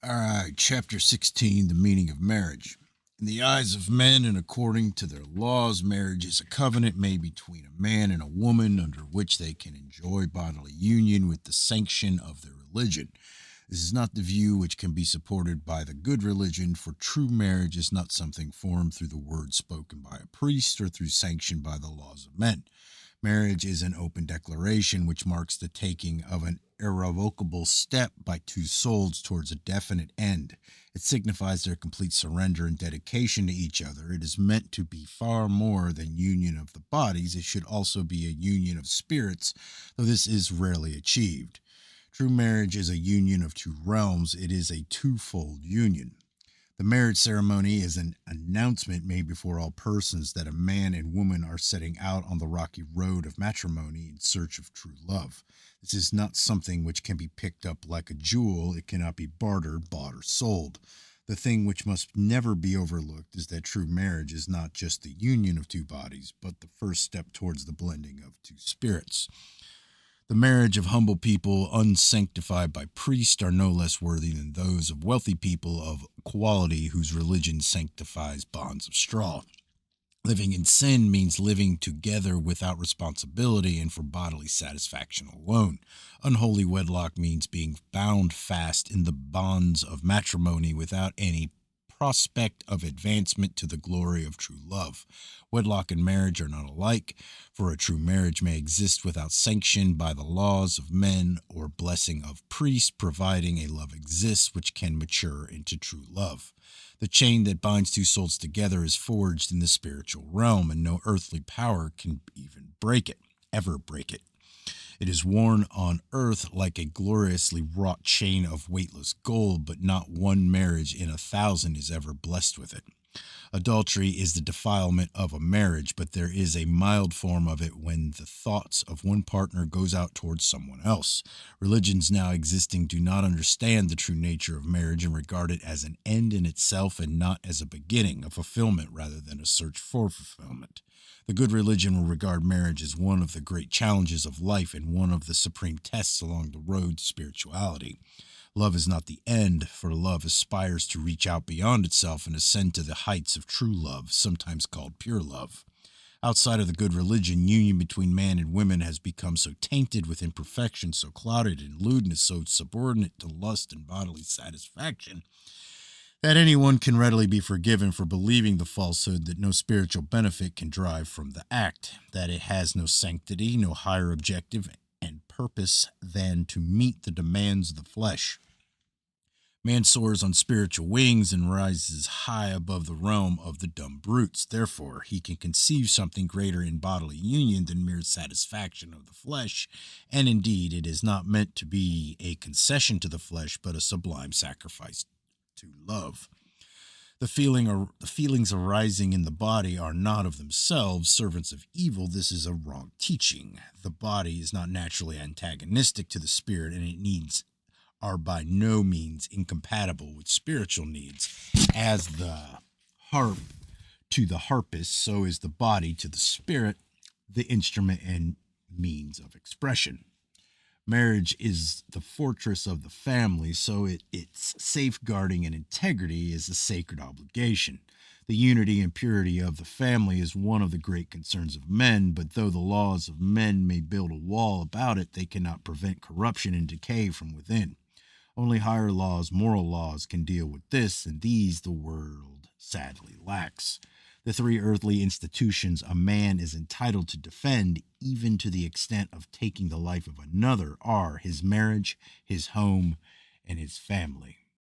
All right, chapter 16, the meaning of marriage. In the eyes of men and according to their laws, marriage is a covenant made between a man and a woman under which they can enjoy bodily union with the sanction of their religion. This is not the view which can be supported by the good religion, for true marriage is not something formed through the words spoken by a priest or through sanction by the laws of men. Marriage is an open declaration which marks the taking of an irrevocable step by two souls towards a definite end. It signifies their complete surrender and dedication to each other. It is meant to be far more than union of the bodies. It should also be a union of spirits, though this is rarely achieved. True marriage is a union of two realms. It is a twofold union. The marriage ceremony is an announcement made before all persons that a man and woman are setting out on the rocky road of matrimony in search of true love. This is not something which can be picked up like a jewel. It cannot be bartered, bought, or sold. The thing which must never be overlooked is that true marriage is not just the union of two bodies, but the first step towards the blending of two spirits. The marriage of humble people unsanctified by priests are no less worthy than those of wealthy people of quality whose religion sanctifies bonds of straw. Living in sin means living together without responsibility and for bodily satisfaction alone. Unholy wedlock means being bound fast in the bonds of matrimony without any prospect of advancement to the glory of true love. Wedlock and marriage are not alike, for a true marriage may exist without sanction by the laws of men or blessing of priests, providing a love exists which can mature into true love. The chain that binds two souls together is forged in the spiritual realm, and no earthly power can even break it, ever break it. It is worn on earth like a gloriously wrought chain of weightless gold, but not one marriage in 1,000 is ever blessed with it. Adultery is the defilement of a marriage, but there is a mild form of it when the thoughts of one partner goes out towards someone else. Religions now existing do not understand the true nature of marriage and regard it as an end in itself and not as a beginning, a fulfillment rather than a search for fulfillment. The good religion will regard marriage as one of the great challenges of life and one of the supreme tests along the road to spirituality. Love is not the end, for love aspires to reach out beyond itself and ascend to the heights of true love, sometimes called pure love. Outside of the good religion, union between man and women has become so tainted with imperfection, so clouded in lewdness, so subordinate to lust and bodily satisfaction, that anyone can readily be forgiven for believing the falsehood that no spiritual benefit can derive from the act, that it has no sanctity, no higher objective and purpose than to meet the demands of the flesh. Man soars on spiritual wings and rises high above the realm of the dumb brutes. Therefore, he can conceive something greater in bodily union than mere satisfaction of the flesh, and indeed it is not meant to be a concession to the flesh, but a sublime sacrifice to love. The feelings arising in the body are not of themselves servants of evil. This is a wrong teaching. The body is not naturally antagonistic to the spirit, and its needs are by no means incompatible with spiritual needs. As the harp to the harpist, so is the body to the spirit, the instrument and means of expression. Marriage is the fortress of the family, so its safeguarding and integrity is a sacred obligation. The unity and purity of the family is one of the great concerns of men, but though the laws of men may build a wall about it, they cannot prevent corruption and decay from within. Only higher laws, moral laws, can deal with this, and these the world sadly lacks. The three earthly institutions a man is entitled to defend, even to the extent of taking the life of another, are his marriage, his home, and his family.